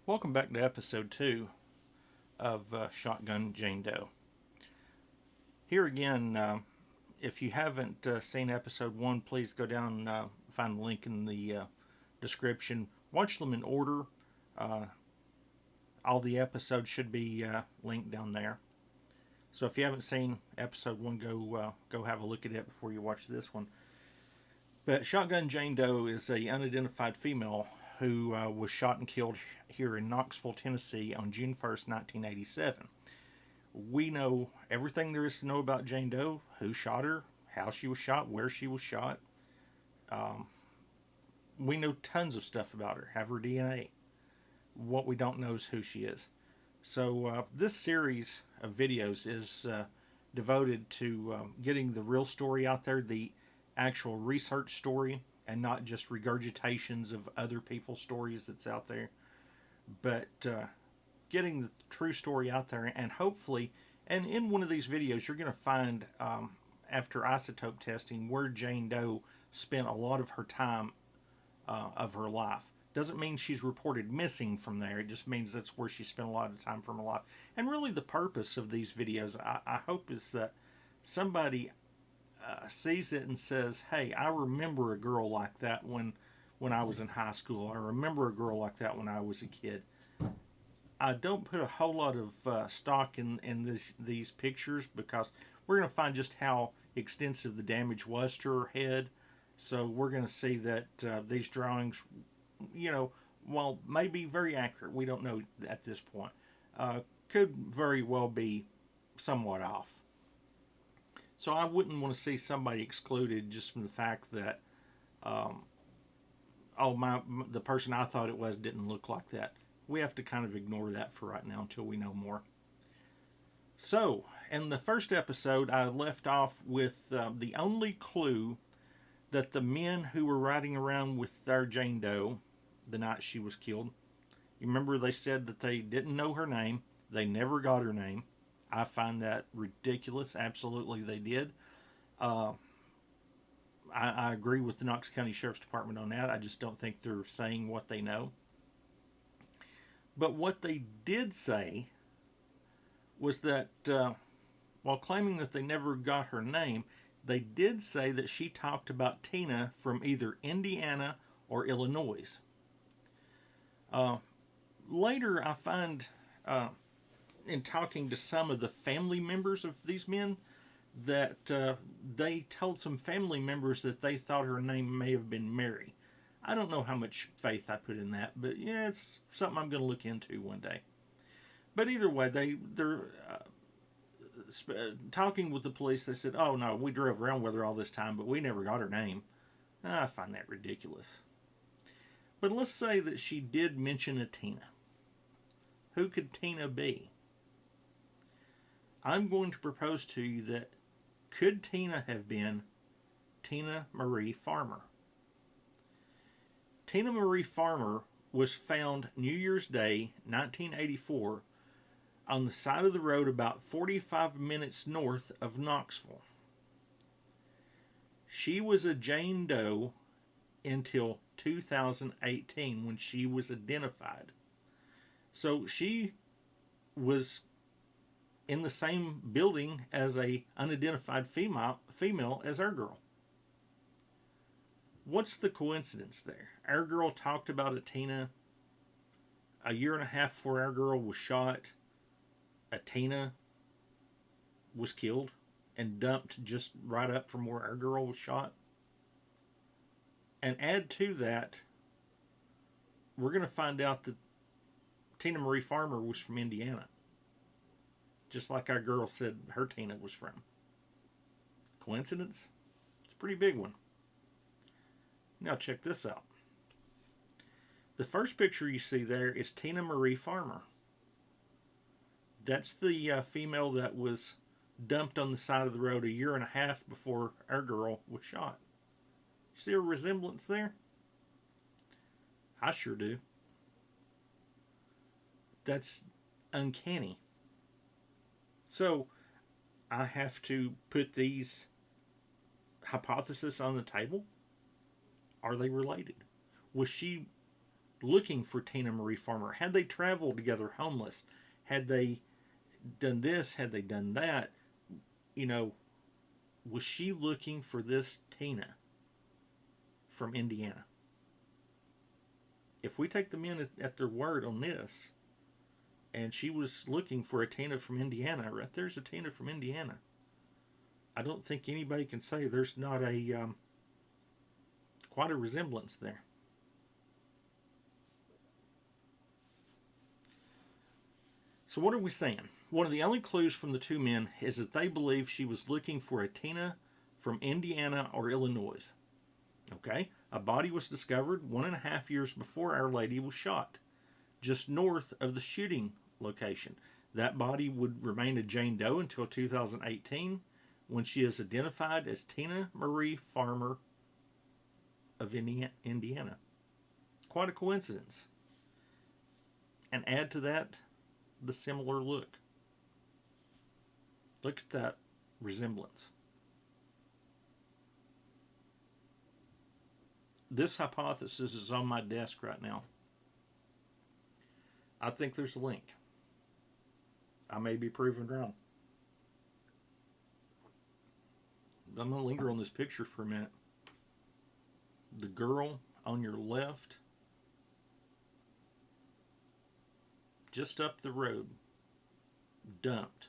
Welcome back to episode 2 of Shotgun Jane Doe. Here again, if you haven't seen episode 1, please go down, find the link in the description. Watch them in order. All the episodes should be linked down there. So if you haven't seen episode 1, go have a look at it before you watch this one. But Shotgun Jane Doe is an unidentified female who was shot and killed here in Knoxville, Tennessee on June 1st, 1987. We know everything there is to know about Jane Doe, who shot her, how she was shot, where she was shot. We know tons of stuff about her, have her DNA. What we don't know is who she is. So this series of videos is devoted to getting the real story out there, the actual research story, and not just regurgitations of other people's stories that's out there, but getting the true story out there. And hopefully, and in one of these videos, you're going to find, after isotope testing, where Jane Doe spent a lot of her time of her life. Doesn't mean she's reported missing from there. It just means that's where she spent a lot of time from her life. And really the purpose of these videos, I hope, is that somebody sees it and says, hey, I remember a girl like that when I was in high school. I remember a girl like that when I was a kid. I don't put a whole lot of stock in these pictures, because we're going to find just how extensive the damage was to her head. So we're going to see that these drawings, while may be very accurate, we don't know at this point, could very well be somewhat off. So I wouldn't want to see somebody excluded just from the fact that, the person I thought it was didn't look like that. We have to kind of ignore that for right now until we know more. So, in the first episode, I left off with the only clue that the men who were riding around with our Jane Doe the night she was killed, you remember they said that they didn't know her name. They never got her name. I find that ridiculous. Absolutely they did. I agree with the Knox County Sheriff's Department on that. I just don't think they're saying what they know. But what they did say was that while claiming that they never got her name, they did say that she talked about Tina from either Indiana or Illinois. Later, I find, in talking to some of the family members of these men, that they told some family members that they thought her name may have been Mary. I don't know how much faith I put in that, but yeah, it's something I'm going to look into one day. But either way, they're talking with the police. They said, oh no, we drove around with her all this time, but we never got her name. I find that ridiculous. But let's say that she did mention a Tina. Who could Tina be? I'm going to propose to you that could Tina have been Tina Marie Farmer? Tina Marie Farmer was found New Year's Day, 1984, on the side of the road about 45 minutes north of Knoxville. She was a Jane Doe until 2018 when she was identified. So she was in the same building as a unidentified female as our girl. What's the coincidence there? Our girl talked about a Tina a year and a half before our girl was shot. A Tina was killed and dumped just right up from where our girl was shot. And add to that, we're going to find out that Tina Marie Farmer was from Indiana. Just like our girl said her Tina was from. Coincidence? It's a pretty big one. Now check this out. The first picture you see there is Tina Marie Farmer. That's the female that was dumped on the side of the road a year and a half before our girl was shot. See a resemblance there? I sure do. That's uncanny. So I have to put these hypotheses on the table. Are they related? Was she looking for Tina Marie Farmer? Had they traveled together homeless? Had they done this? Had they done that? You know, was she looking for this Tina from Indiana? If we take the men at their word on this, and she was looking for a Tina from Indiana, right there's a Tina from Indiana. I don't think anybody can say there's not a quite a resemblance there. So what are we saying? One of the only clues from the two men is that they believe she was looking for a Tina from Indiana or Illinois. Okay? A body was discovered 1.5 years before Our Lady was shot, just north of the shooting location. That body would remain a Jane Doe until 2018, when she is identified as Tina Marie Farmer of Indiana. Quite a coincidence. And add to that the similar look. Look at that resemblance. This hypothesis is on my desk right now. I think there's a link. I may be proven wrong. I'm going to linger on this picture for a minute. The girl on your left, just up the road, dumped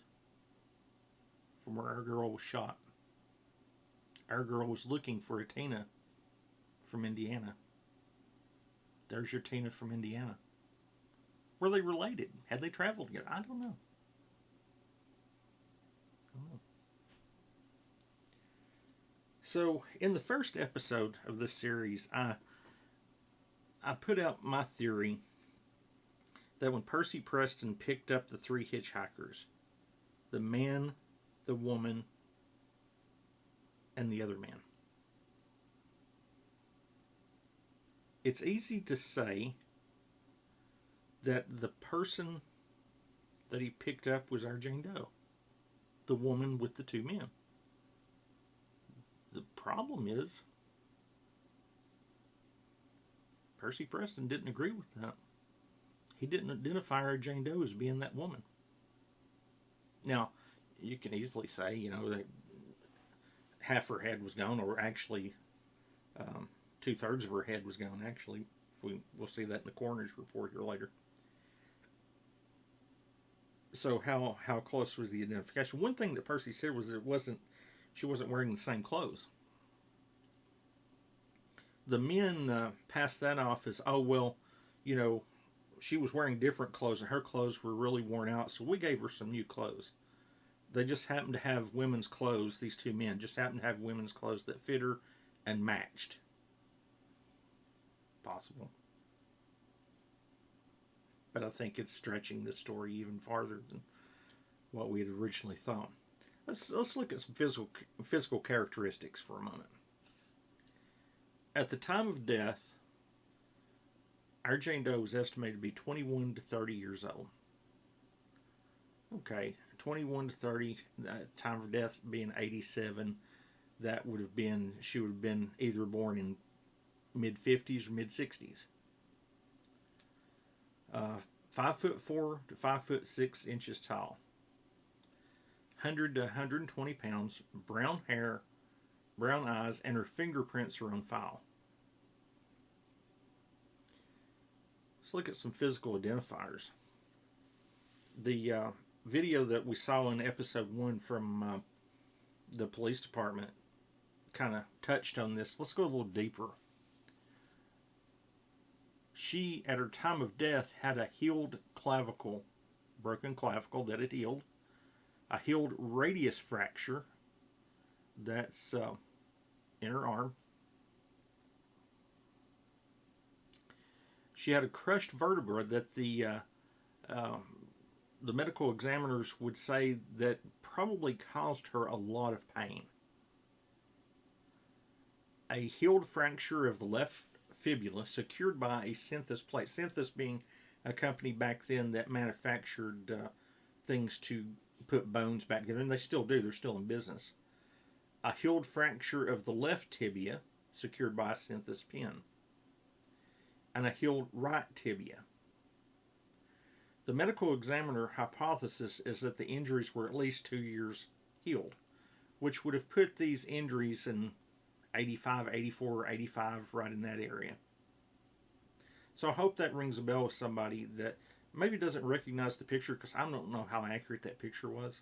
from where our girl was shot. Our girl was looking for a Tina from Indiana. There's your Tina from Indiana. Were they related? Had they traveled together? I don't know. So, in the first episode of this series, I put out my theory that when Percy Preston picked up the three hitchhikers, the man, the woman, and the other man, it's easy to say that the person that he picked up was our Jane Doe, the woman with the two men. The problem is, Percy Preston didn't agree with that. He didn't identify our Jane Doe as being that woman. Now, you can easily say, you know, that half her head was gone, or actually 2/3 of her head was gone, actually. We'll see that in the coroner's report here later. So how close was the identification? One thing that Percy said was she wasn't wearing the same clothes. The men passed that off as, oh, well, you know, she was wearing different clothes and her clothes were really worn out, so we gave her some new clothes. They just happened to have women's clothes, these two men just happened to have women's clothes that fit her and matched. Possible. But I think it's stretching this story even farther than what we had originally thought. Let's look at some physical characteristics for a moment. At the time of death, our Jane Doe was estimated to be 21 to 30 years old. Okay, 21 to 30, time of death being 87, that would have been, she would have been either born in mid-50s or mid-60s. 5'4" to 5'6" inches tall. 100 to 120 pounds, brown hair, brown eyes, and her fingerprints are on file. Let's look at some physical identifiers. The video that we saw in episode 1 from the police department kind of touched on this. Let's go a little deeper. She, at her time of death, had a healed clavicle, broken clavicle that had healed, a healed radius fracture that's in her arm. She had a crushed vertebra that the medical examiners would say that probably caused her a lot of pain. A healed fracture of the left fibula secured by a synthus plate. Synthus being a company back then that manufactured things to put bones back together, and they still do. They're still in business. A healed fracture of the left tibia secured by a synthus pin. And a healed right tibia. The medical examiner hypothesis is that the injuries were at least 2 years healed, which would have put these injuries in 85, 84, 85, right in that area. So I hope that rings a bell with somebody that maybe doesn't recognize the picture, because I don't know how accurate that picture was.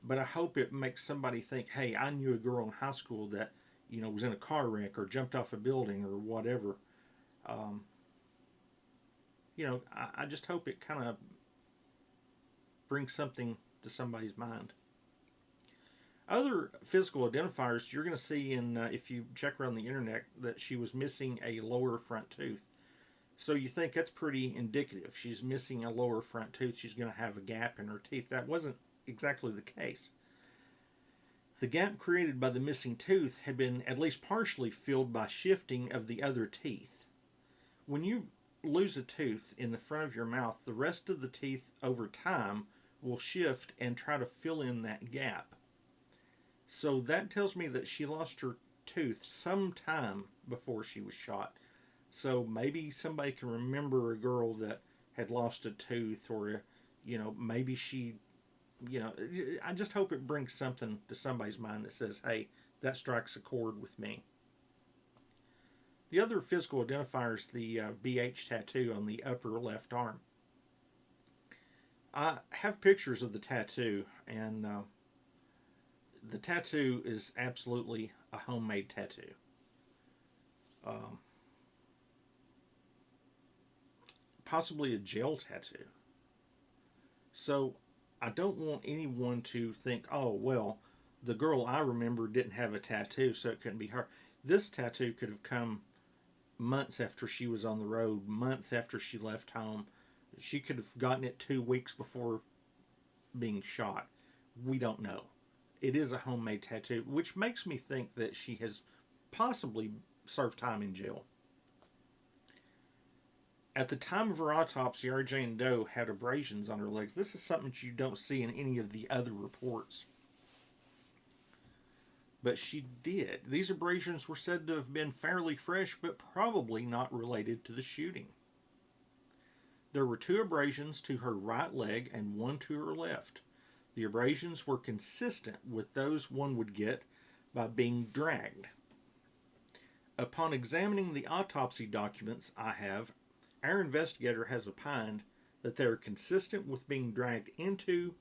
But I hope it makes somebody think, hey, I knew a girl in high school that, was in a car wreck or jumped off a building or whatever. I just hope it kind of brings something to somebody's mind. Other physical identifiers you're going to see if you check around the internet, that she was missing a lower front tooth. So you think that's pretty indicative. She's missing a lower front tooth. She's going to have a gap in her teeth. That wasn't exactly the case. The gap created by the missing tooth had been at least partially filled by shifting of the other teeth. When you lose a tooth in the front of your mouth, the rest of the teeth over time will shift and try to fill in that gap. So that tells me that she lost her tooth sometime before she was shot. So maybe somebody can remember a girl that had lost a tooth, or, maybe she, I just hope it brings something to somebody's mind that says, hey, that strikes a chord with me. The other physical identifier is the BH tattoo on the upper left arm. I have pictures of the tattoo, and the tattoo is absolutely a homemade tattoo. Possibly a gel tattoo. So I don't want anyone to think, oh, well, the girl I remember didn't have a tattoo, so it couldn't be her. This tattoo could have come months after she was on the road, months after she left home. She could have gotten it 2 weeks before being shot. We don't know. It is a homemade tattoo, which makes me think that she has possibly served time in jail. At the time of her autopsy, our Jane Doe had abrasions on her legs. This is something that you don't see in any of the other reports. But she did. These abrasions were said to have been fairly fresh, but probably not related to the shooting. There were 2 abrasions to her right leg and 1 to her left. The abrasions were consistent with those one would get by being dragged. Upon examining the autopsy documents our investigator has opined that they are consistent with being dragged into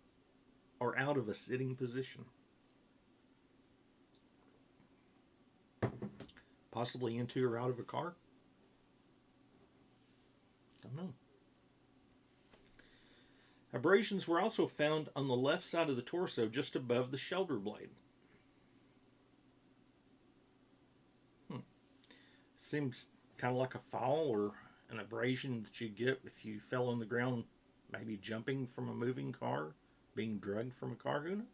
or out of a sitting position. Possibly into or out of a car? Don't know. Abrasions were also found on the left side of the torso, just above the shoulder blade. Seems kind of like a fall or an abrasion that you get if you fell on the ground, maybe jumping from a moving car, being drugged from a car, who knows?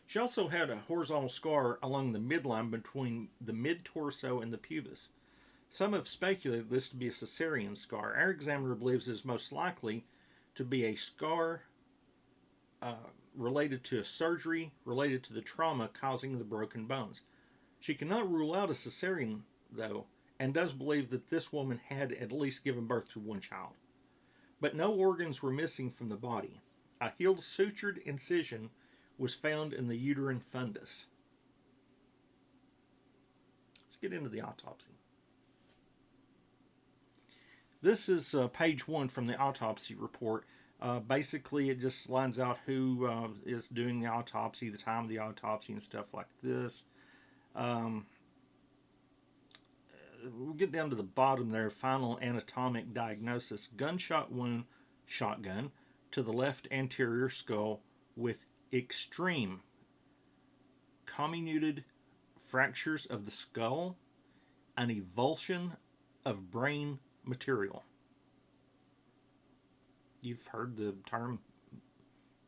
She also had a horizontal scar along the midline between the mid-torso and the pubis. Some have speculated this to be a cesarean scar. Our examiner believes it is most likely to be a scar related to a surgery, related to the trauma causing the broken bones. She cannot rule out a cesarean, though, and does believe that this woman had at least given birth to 1 child. But no organs were missing from the body. A healed sutured incision was found in the uterine fundus. Let's get into the autopsy. This is page 1 from the autopsy report. Basically, it just lines out who is doing the autopsy, the time of the autopsy, and stuff like this. We'll get down to the bottom there. Final anatomic diagnosis. Gunshot wound, shotgun, to the left anterior skull with extreme comminuted fractures of the skull, an avulsion of brain material. You've heard the term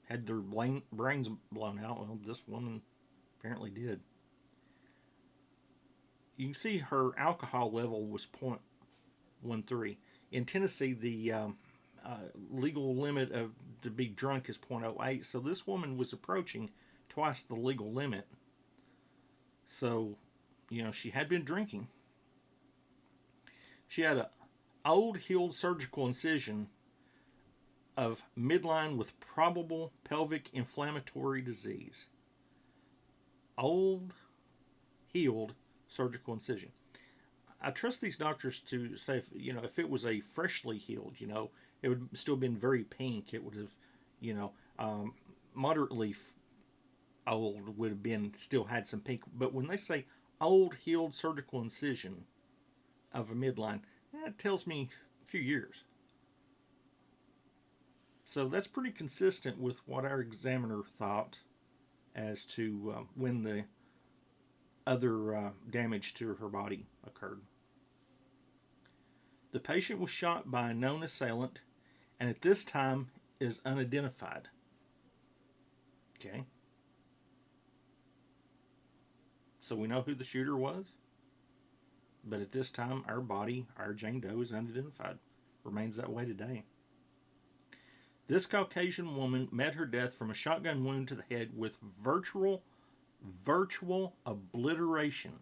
had their brains blown out. Well, this woman apparently did. You can see her alcohol level was 0.13. In Tennessee, the legal limit of to be drunk is 0.08. So this woman was approaching twice the legal limit. So, she had been drinking. She had an old healed surgical incision of midline with probable pelvic inflammatory disease. Old healed surgical incision. I trust these doctors to say, if it was a freshly healed, it would still been very pink. It would have, moderately old would have been still had some pink. But when they say old healed surgical incision of a midline, that tells me a few years. So that's pretty consistent with what our examiner thought as to when the other damage to her body occurred. The patient was shot by a known assailant and at this time is unidentified. Okay. So we know who the shooter was, but at this time our Jane Doe is unidentified. Remains that way today. This Caucasian woman met her death from a shotgun wound to the head with virtual obliteration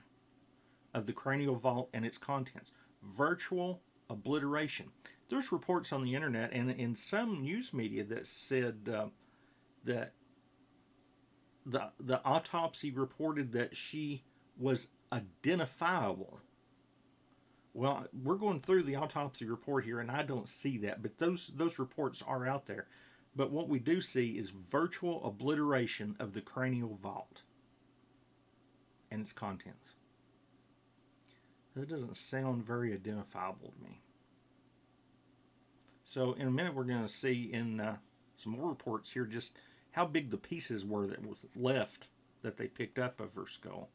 of the cranial vault and its contents. Virtual obliteration. There's reports on the internet and in some news media that said that the autopsy reported that she was identifiable. Well, we're going through the autopsy report here, and I don't see that, but those reports are out there. But what we do see is virtual obliteration of the cranial vault and its contents. That doesn't sound very identifiable to me. So in a minute we're going to see in some more reports here just how big the pieces were that was left that they picked up of her skull.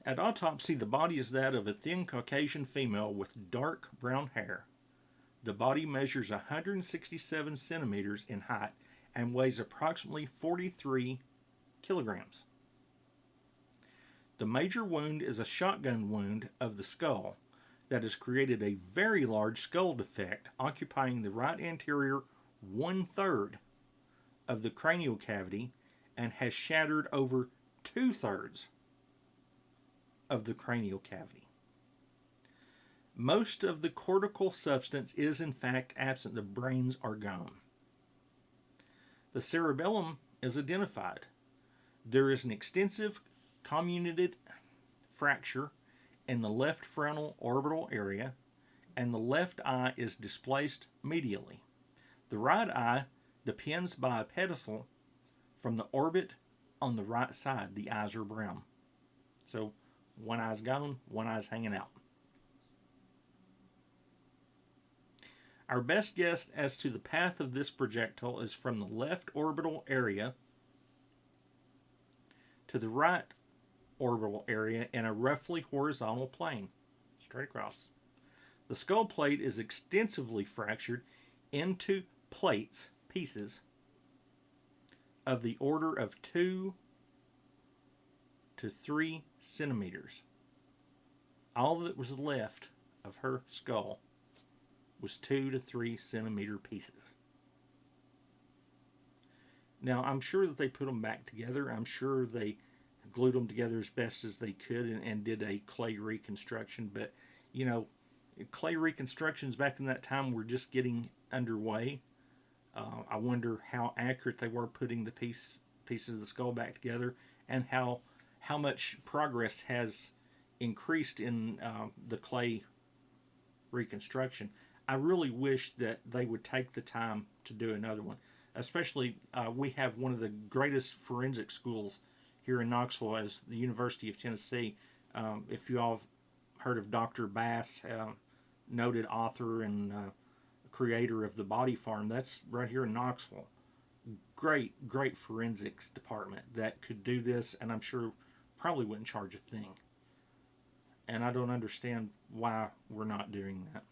At autopsy, the body is that of a thin Caucasian female with dark brown hair. The body measures 167 centimeters in height and weighs approximately 43 kilograms. The major wound is a shotgun wound of the skull that has created a very large skull defect occupying the right anterior 1/3 of the cranial cavity and has shattered over 2/3 of the cranial cavity. Most of the cortical substance is in fact absent. The brains are gone. The cerebellum is identified. There is an extensive comminuted fracture in the left frontal orbital area, and the left eye is displaced medially. The right eye depends by a pedestal from the orbit on the right side. The eyes are brown. So one eye's gone, one eye's hanging out. Our best guess as to the path of this projectile is from the left orbital area to the right orbital area in a roughly horizontal plane, straight across. The skull plate is extensively fractured into pieces of the order of 2 to 3 centimeters. All that was left of her skull was 2 to 3 centimeter pieces. Now, I'm sure that they put them back together. I'm sure they glued them together as best as they could and did a clay reconstruction. But, clay reconstructions back in that time were just getting underway. I wonder how accurate they were putting the pieces of the skull back together and how much progress has increased in the clay reconstruction. I really wish that they would take the time to do another one. Especially, we have one of the greatest forensic schools here in Knoxville as the University of Tennessee. If you all have heard of Dr. Bass, noted author and creator of the Body Farm, that's right here in Knoxville. Great forensics department that could do this, and I'm sure probably wouldn't charge a thing. and I don't understand why we're not doing that.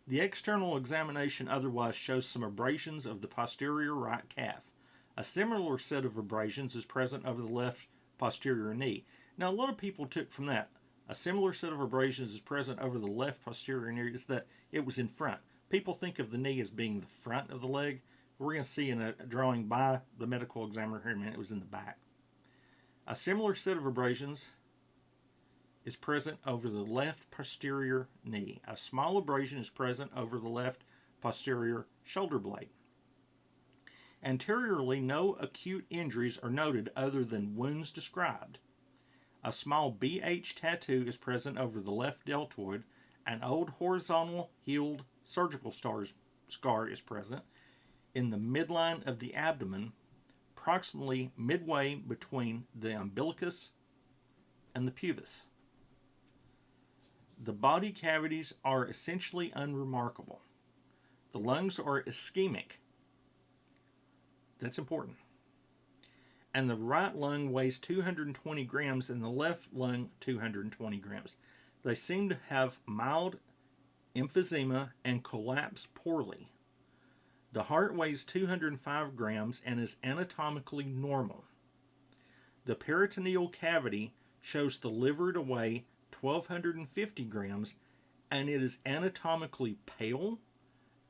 The external examination otherwise shows some abrasions of the posterior right calf. A similar set of abrasions is present over the left posterior knee. Now, a lot of people took from that, a similar set of abrasions is present over the left posterior knee, is that it was in front. People think of the knee as being the front of the leg. We're going to see in a drawing by the medical examiner here in a minute, it was in the back. A similar set of abrasions is present over the left posterior knee. A small abrasion is present over the left posterior shoulder blade. Anteriorly, no acute injuries are noted other than wounds described. A small BH tattoo is present over the left deltoid. An old horizontal healed surgical scar is present in the midline of the abdomen, approximately midway between the umbilicus and the pubis. The body cavities are essentially unremarkable. The lungs are ischemic. That's important. And the right lung weighs 220 grams and the left lung 220 grams. They seem to have mild emphysema and collapse poorly. The heart weighs 205 grams and is anatomically normal. The peritoneal cavity shows the liver to weigh 1,250 grams, and it is anatomically pale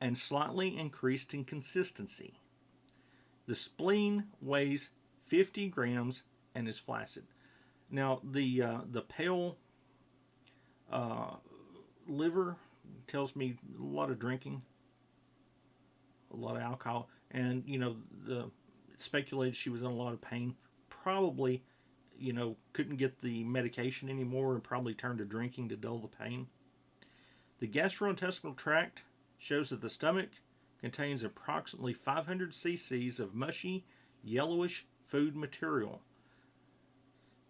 and slightly increased in consistency. The spleen weighs 50 grams and is flaccid. Now, the pale liver tells me a lot of drinking, a lot of alcohol, and it's speculated she was in a lot of pain. Probably, couldn't get the medication anymore and probably turned to drinking to dull the pain. The gastrointestinal tract shows that the stomach contains approximately 500 cc's of mushy, yellowish food material.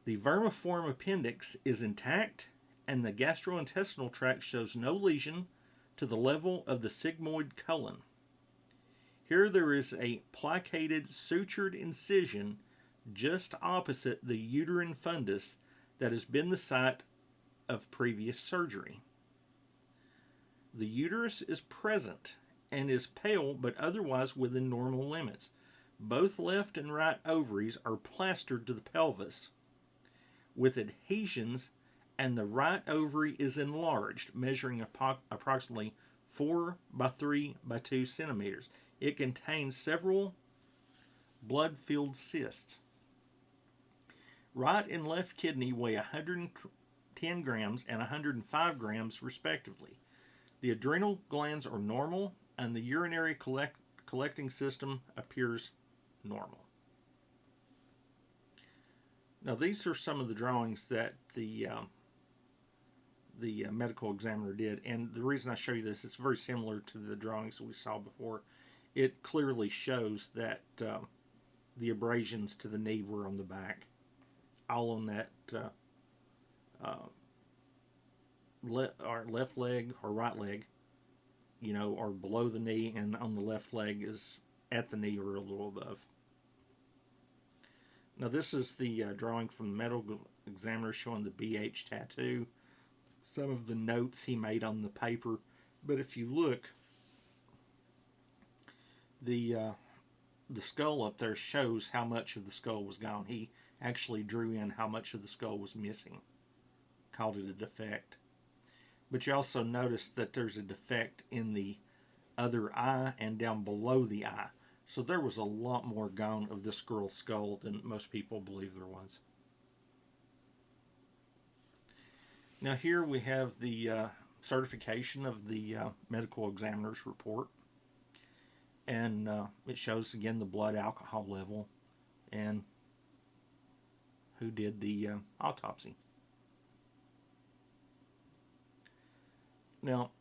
The vermiform appendix is intact, and the gastrointestinal tract shows no lesion to the level of the sigmoid colon. Here there is a plicated, sutured incision just opposite the uterine fundus that has been the site of previous surgery. The uterus is present and is pale but otherwise within normal limits. Both left and right ovaries are plastered to the pelvis with adhesions, and the right ovary is enlarged, measuring approximately 4 by 3 by 2 centimeters. It contains several blood-filled cysts. Right and left kidney weigh 110 grams and 105 grams respectively. The adrenal glands are normal, and the urinary collecting system appears normal. Now, these are some of the drawings that the medical examiner did, and the reason I show you this, it's very similar to the drawings that we saw before. It clearly shows that the abrasions to the knee were on the back, all on that left leg or right leg, or below the knee, and on the left leg is at the knee or a little above. Now, this is the drawing from the medical examiner showing the BH tattoo, some of the notes he made on the paper. But if you look, the skull up there shows how much of the skull was gone. He actually drew in how much of the skull was missing, called it a defect. But you also notice that there's a defect in the other eye and down below the eye. So there was a lot more gone of this girl's skull than most people believe there was. Now here we have the certification of the medical examiner's report. And it shows again the blood alcohol level and who did the autopsy. Now,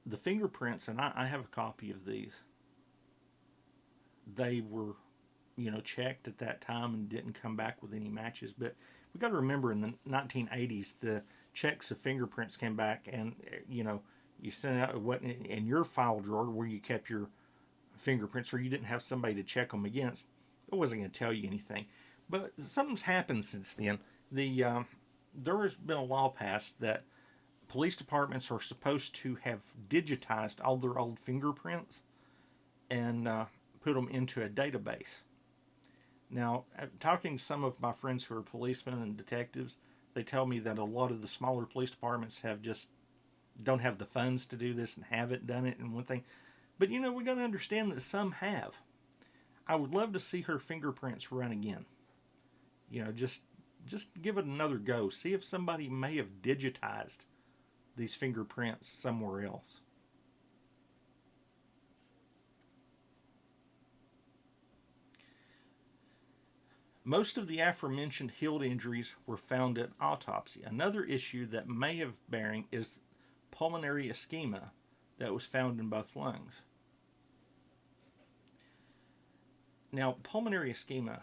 the fingerprints, and I have a copy of these, they were, checked at that time and didn't come back with any matches. But we got to remember in the 1980s, the checks of fingerprints came back, and, you sent out what in your file drawer where you kept your fingerprints, or you didn't have somebody to check them against. It wasn't going to tell you anything. But something's happened since then. The there has been a law passed that police departments are supposed to have digitized all their old fingerprints and put them into a database. Now, talking to some of my friends who are policemen and detectives, they tell me that a lot of the smaller police departments have just don't have the funds to do this and haven't done it and one thing. But we got to understand that some have. I would love to see her fingerprints run again. Just give it another go. See if somebody may have digitized these fingerprints somewhere else. Most of the aforementioned healed injuries were found at autopsy. Another issue that may have bearing is pulmonary ischemia that was found in both lungs. Now, pulmonary ischemia,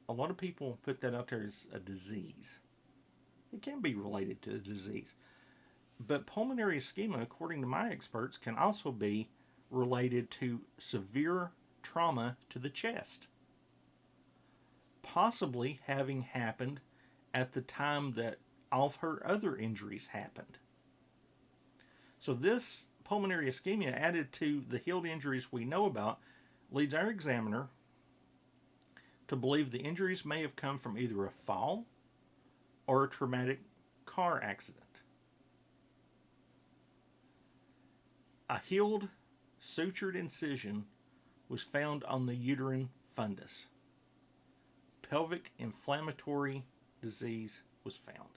a lot of people put that out there as a disease. It can be related to a disease. But pulmonary ischemia, according to my experts, can also be related to severe trauma to the chest, possibly having happened at the time that all of her other injuries happened. So this pulmonary ischemia, added to the healed injuries we know about, leads our examiner to believe the injuries may have come from either a fall or a traumatic car accident. A healed, sutured incision was found on the uterine fundus. Pelvic inflammatory disease was found.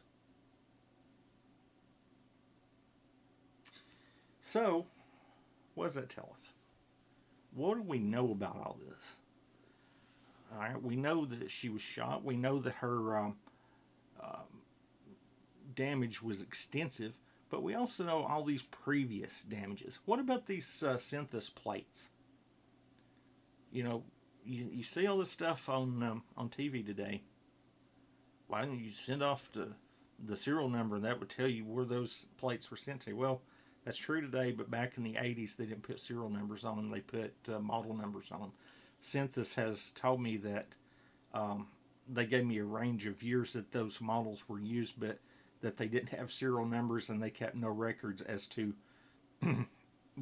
So, what does that tell us? What do we know about all this? All right, we know that she was shot. We know that her damage was extensive, but we also know all these previous damages. What about these synthesis plates? You see all this stuff on TV today. Why don't you send off the serial number and that would tell you where those plates were sent to? Well, that's true today, but back in the 80s, they didn't put serial numbers on them. They put model numbers on them. Synthesis has told me that they gave me a range of years that those models were used, but that they didn't have serial numbers and they kept no records as to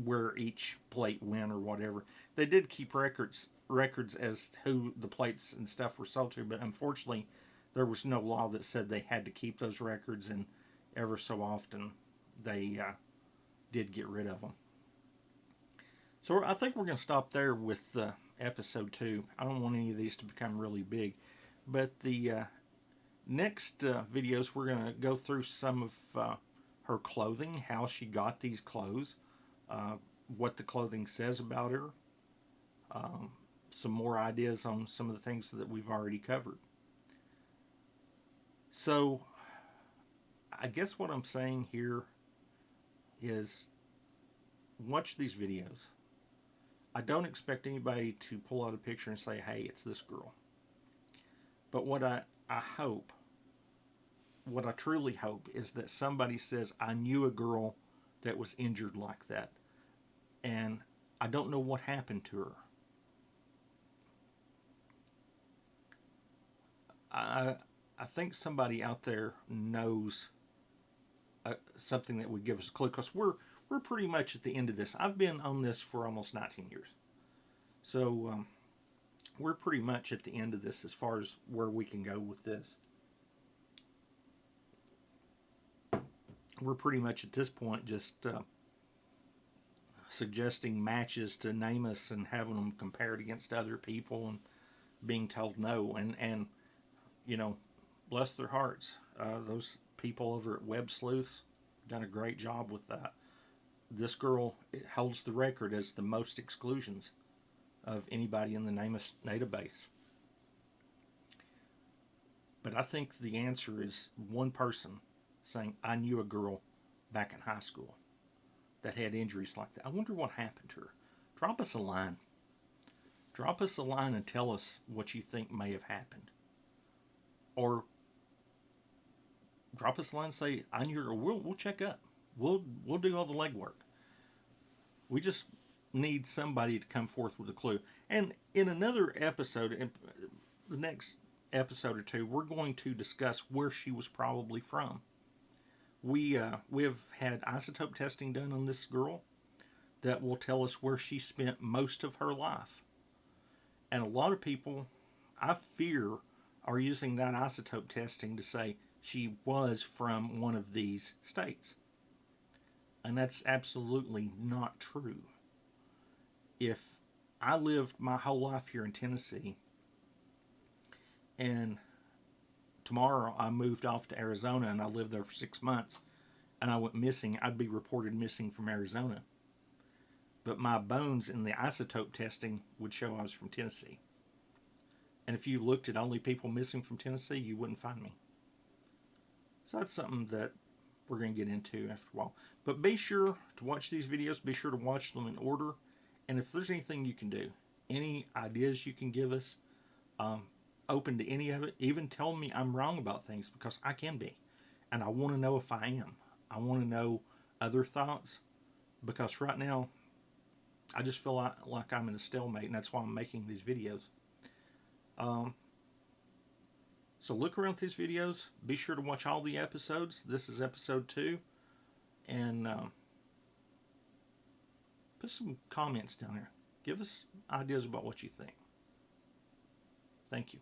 where each plate went or whatever. They did keep records as who the plates and stuff were sold to, but unfortunately there was no law that said they had to keep those records, and ever so often they did get rid of them. So I think we're going to stop there with episode 2. I don't want any of these to become really big, but the next videos we're going to go through some of her clothing, how she got these clothes, what the clothing says about her, some more ideas on some of the things that we've already covered. So I guess what I'm saying here is watch these videos. I don't expect anybody to pull out a picture and say, hey, it's this girl. But what I hope, what I truly hope, is that somebody says, I knew a girl that was injured like that, and I don't know what happened to her. I think somebody out there knows something that would give us a clue, because we're pretty much at the end of this. I've been on this for almost 19 years. So we're pretty much at the end of this as far as where we can go with this. We're pretty much at this point just suggesting matches to name us and having them compared against other people and being told no. And bless their hearts. Those people over at Web Sleuths done a great job with that. This girl holds the record as the most exclusions of anybody in the NamUs database. But I think the answer is one person saying, I knew a girl back in high school that had injuries like that. I wonder what happened to her. Drop us a line. Drop us a line and tell us what you think may have happened. Or drop us a line and say, I knew her. We'll check up. We'll do all the legwork. We just need somebody to come forth with a clue. And in another episode, in the next episode or two, we're going to discuss where she was probably from. We have had isotope testing done on this girl that will tell us where she spent most of her life. And a lot of people, I fear, are using that isotope testing to say she was from one of these states. And that's absolutely not true. If I lived my whole life here in Tennessee, and tomorrow I moved off to Arizona and I lived there for 6 months, and I went missing, I'd be reported missing from Arizona. But my bones in the isotope testing would show I was from Tennessee. And if you looked at only people missing from Tennessee, you wouldn't find me. So that's something that we're going to get into after a while. But be sure to watch these videos. Be sure to watch them in order. And if there's anything you can do, any ideas you can give us, open to any of it. Even tell me I'm wrong about things, because I can be. And I want to know if I am. I want to know other thoughts, because right now I just feel like I'm in a stalemate, and that's why I'm making these videos. So look around these videos. Be sure to watch all the episodes. This is episode 2. And put some comments down there. Give us ideas about what you think. Thank you.